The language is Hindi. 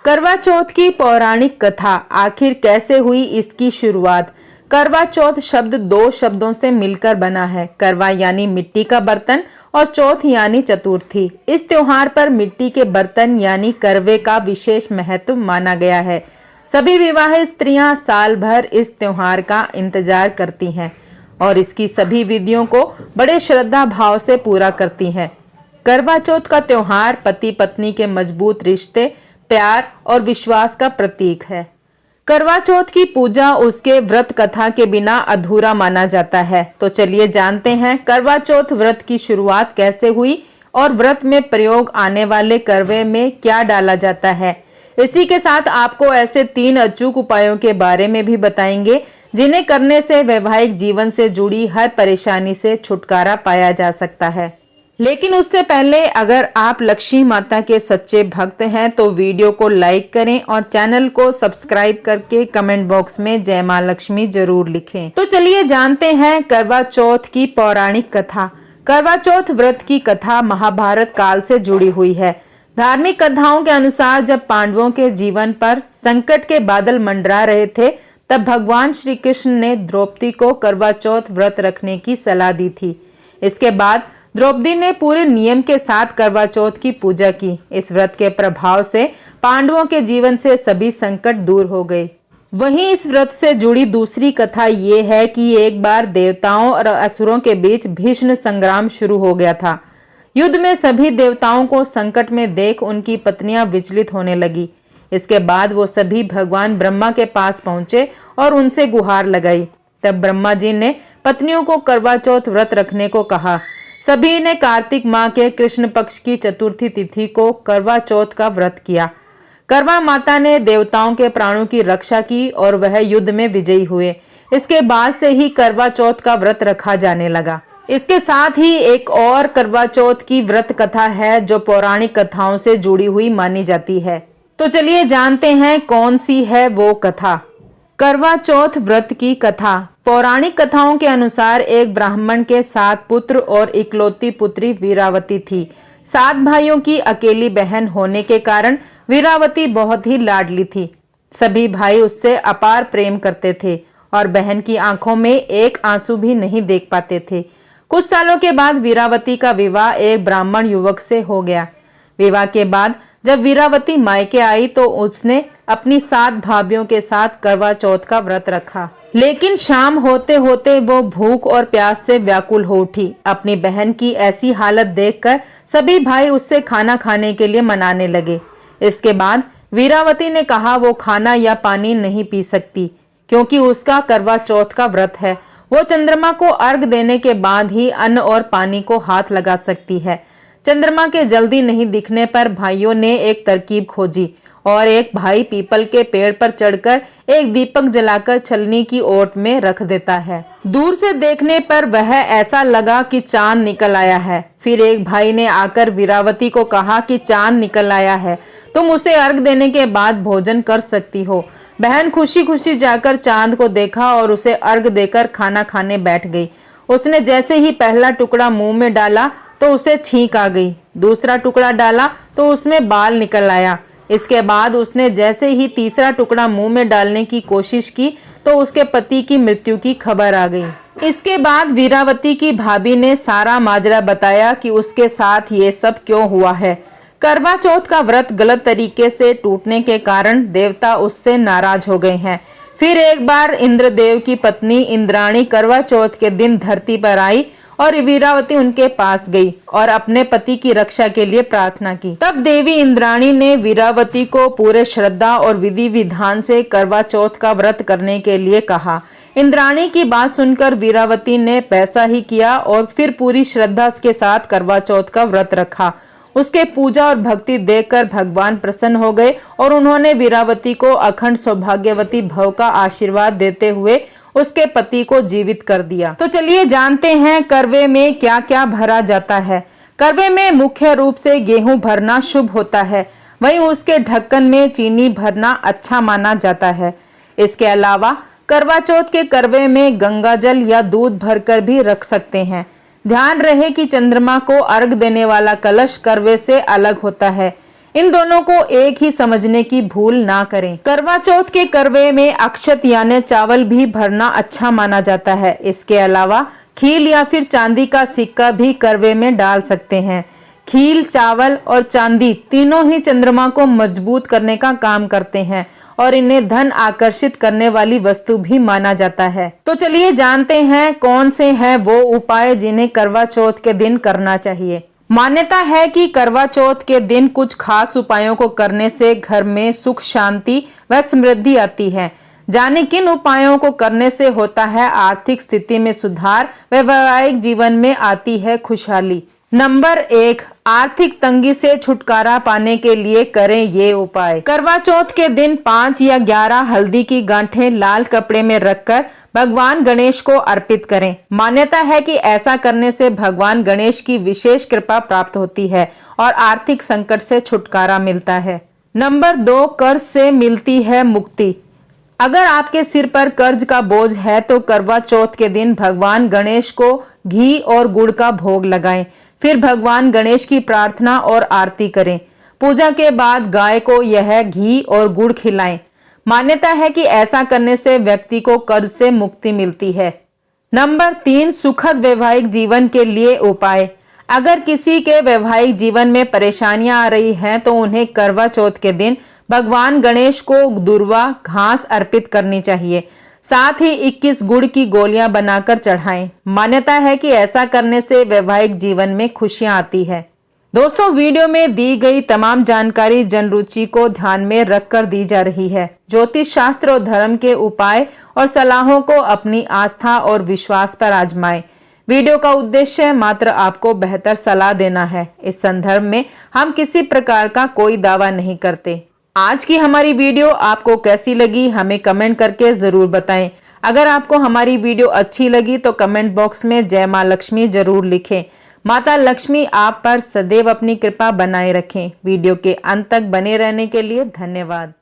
करवा चौथ की पौराणिक कथा आखिर कैसे हुई, इसकी शुरुआत। करवा चौथ शब्द दो शब्दों से मिलकर बना है। करवा यानी मिट्टी का बर्तन और चौथ यानी चतुर्थी। इस त्योहार पर मिट्टी के बर्तन यानी करवे का विशेष महत्व माना गया है। सभी विवाहित स्त्रियां साल भर इस त्योहार का इंतजार करती हैं और इसकी सभी विधियों को बड़े श्रद्धा भाव से पूरा करती हैं। करवा चौथ का त्योहार पति पत्नी के मजबूत रिश्ते, प्यार और विश्वास का प्रतीक है। करवा चौथ की पूजा उसके व्रत कथा के बिना अधूरा माना जाता है। तो चलिए जानते हैं करवा चौथ व्रत की शुरुआत कैसे हुई और व्रत में प्रयोग आने वाले करवे में क्या डाला जाता है। इसी के साथ आपको ऐसे 3 अचूक उपायों के बारे में भी बताएंगे जिन्हें करने से वैवाहिक जीवन से जुड़ी हर परेशानी से छुटकारा पाया जा सकता है। लेकिन उससे पहले अगर आप लक्ष्मी माता के सच्चे भक्त हैं तो वीडियो को लाइक करें और चैनल को सब्सक्राइब करके कमेंट बॉक्स में जय मां लक्ष्मी जरूर लिखें। तो चलिए जानते हैं करवा चौथ की पौराणिक कथा। करवा चौथ व्रत की कथा महाभारत काल से जुड़ी हुई है। धार्मिक कथाओं के अनुसार जब पांडवों के जीवन पर संकट के बादल मंडरा रहे थे तब भगवान श्री कृष्ण ने द्रौपदी को करवा चौथ व्रत रखने की सलाह दी थी। इसके बाद द्रौपदी ने पूरे नियम के साथ करवा चौथ की पूजा की। इस व्रत के प्रभाव से पांडवों के जीवन से सभी संकट दूर हो गए। वहीं इस व्रत से जुड़ी दूसरी कथा ये है कि एक बार देवताओं और असुरों के बीच भीषण संग्राम शुरू हो गया था। युद्ध में सभी देवताओं को संकट में देख उनकी पत्नियां विचलित होने लगी। इसके बाद वो सभी भगवान ब्रह्मा के पास पहुंचे और उनसे गुहार लगाई। तब ब्रह्मा जी ने पत्नियों को करवा चौथ व्रत रखने को कहा। सभी ने कार्तिक माह के कृष्ण पक्ष की चतुर्थी तिथि को करवा चौथ का व्रत किया। करवा माता ने देवताओं के प्राणों की रक्षा की और वह युद्ध में विजयी हुए। इसके बाद से ही करवा चौथ का व्रत रखा जाने लगा। इसके साथ ही एक और करवा चौथ की व्रत कथा है जो पौराणिक कथाओं से जुड़ी हुई मानी जाती है। तो चलिए जानते हैं कौन सी है वो कथा। करवा चौथ व्रत की कथा। पौराणिक कथाओं के अनुसार एक ब्राह्मण के 7 पुत्र और इकलौती पुत्री वीरावती थी। 7 भाइयों की अकेली बहन होने के कारण वीरावती बहुत ही लाडली थी। सभी भाई उससे अपार प्रेम करते थे और बहन की आंखों में एक आंसू भी नहीं देख पाते थे। कुछ सालों के बाद वीरावती का विवाह एक ब्राह्मण युवक से हो गया। विवाह के बाद जब वीरावती मायके आई तो उसने अपनी 7 भाभियों के साथ करवा चौथ का व्रत रखा। लेकिन शाम होते होते वो भूख और प्यास से व्याकुल हो उठी। अपनी बहन की ऐसी हालत देखकर सभी भाई उससे खाना खाने के लिए मनाने लगे। इसके बाद वीरावती ने कहा वो खाना या पानी नहीं पी सकती क्योंकि उसका करवा चौथ का व्रत है। वो चंद्रमा को अर्घ देने के बाद ही अन्न और पानी को हाथ लगा सकती है। चंद्रमा के जल्दी नहीं दिखने पर भाइयों ने एक तरकीब खोजी और एक भाई पीपल के पेड़ पर चढ़कर एक दीपक जलाकर छलनी की ओट में रख देता है। दूर से देखने पर वह ऐसा लगा कि चांद निकल आया है। फिर एक भाई ने आकर वीरावती को कहा कि चांद निकल आया है, तुम उसे अर्घ देने के बाद भोजन कर सकती हो। बहन खुशी खुशी जाकर चांद को देखा और उसे अर्घ देकर खाना खाने बैठ गई। उसने जैसे ही पहला टुकड़ा मुंह में डाला तो उसे छींक आ गई। दूसरा टुकड़ा डाला तो उसमें बाल निकल आया। इसके बाद उसने जैसे ही तीसरा टुकड़ा मुंह में डालने की कोशिश की तो उसके पति की मृत्यु की खबर आ गई। इसके बाद वीरावती की भाभी ने सारा माजरा बताया कि उसके साथ ये सब क्यों हुआ है। करवा चौथ का व्रत गलत तरीके से टूटने के कारण देवता उससे नाराज हो गए हैं। फिर एक बार इंद्रदेव की पत्नी इंद्राणी करवा चौथ के दिन धरती पर आई और वीरावती उनके पास गई और अपने पति की रक्षा के लिए प्रार्थना की। तब देवी इंद्राणी ने वीरावती को पूरे श्रद्धा और विधि विधान से करवा चौथ का व्रत करने के लिए कहा। इंद्राणी की बात सुनकर वीरावती ने वैसा ही किया और फिर पूरी श्रद्धा के साथ करवा चौथ का व्रत रखा। उसके पूजा और भक्ति देखकर भगवान प्रसन्न हो गए और उन्होंने वीरावती को अखंड सौभाग्यवती भव का आशीर्वाद देते हुए उसके पति को जीवित कर दिया। तो चलिए जानते हैं करवे में क्या क्या भरा जाता है। करवे में मुख्य रूप से गेहूं भरना शुभ होता है। वहीं उसके ढक्कन में चीनी भरना अच्छा माना जाता है। इसके अलावा करवा चौथ के करवे में गंगा जल या दूध भरकर भी रख सकते हैं। ध्यान रहे कि चंद्रमा को अर्घ देने वाला कलश करवे से अलग होता है। इन दोनों को एक ही समझने की भूल ना करें। करवा चौथ के करवे में अक्षत यानी चावल भी भरना अच्छा माना जाता है। इसके अलावा खील या फिर चांदी का सिक्का भी करवे में डाल सकते हैं। खील, चावल और चांदी तीनों ही चंद्रमा को मजबूत करने का काम करते हैं और इन्हें धन आकर्षित करने वाली वस्तु भी माना जाता है। तो चलिए जानते हैं कौन से हैं वो उपाय जिन्हें करवा चौथ के दिन करना चाहिए। मान्यता है कि करवा चौथ के दिन कुछ खास उपायों को करने से घर में सुख, शांति व समृद्धि आती है। जाने किन उपायों को करने से होता है आर्थिक स्थिति में सुधार व वैवाहिक जीवन में आती है खुशहाली। नंबर 1, आर्थिक तंगी से छुटकारा पाने के लिए करें ये उपाय। करवा चौथ के दिन 5 या 11 हल्दी की गांठें लाल कपड़े में रखकर भगवान गणेश को अर्पित करें। मान्यता है कि ऐसा करने से भगवान गणेश की विशेष कृपा प्राप्त होती है और आर्थिक संकट से छुटकारा मिलता है। नंबर 2, कर्ज से मिलती है मुक्ति। अगर आपके सिर पर कर्ज का बोझ है तो करवा चौथ के दिन भगवान गणेश को घी और गुड़ का भोग लगाएं। फिर भगवान गणेश की प्रार्थना और आरती करें। पूजा के बाद गाय को यह घी और गुड़ खिलाएं। मान्यता है कि ऐसा करने से व्यक्ति को कर्ज से मुक्ति मिलती है। नंबर 3, सुखद वैवाहिक जीवन के लिए उपाय। अगर किसी के वैवाहिक जीवन में परेशानियां आ रही हैं तो उन्हें करवा चौथ के दिन भगवान गणेश को दूर्वा घास अर्पित करनी चाहिए। साथ ही 21 गुड़ की गोलियां बनाकर चढ़ाएं। मान्यता है कि ऐसा करने से वैवाहिक जीवन में खुशियां आती है। दोस्तों, वीडियो में दी गई तमाम जानकारी जन रुचि को ध्यान में रखकर दी जा रही है। ज्योतिष शास्त्र और धर्म के उपाय और सलाहों को अपनी आस्था और विश्वास पर आजमाएं। वीडियो का उद्देश्य मात्र आपको बेहतर सलाह देना है। इस संदर्भ में हम किसी प्रकार का कोई दावा नहीं करते। आज की हमारी वीडियो आपको कैसी लगी हमें कमेंट करके जरूर बताएं। अगर आपको हमारी वीडियो अच्छी लगी तो कमेंट बॉक्स में जय मां लक्ष्मी जरूर लिखें। माता लक्ष्मी आप पर सदैव अपनी कृपा बनाए रखें। वीडियो के अंत तक बने रहने के लिए धन्यवाद।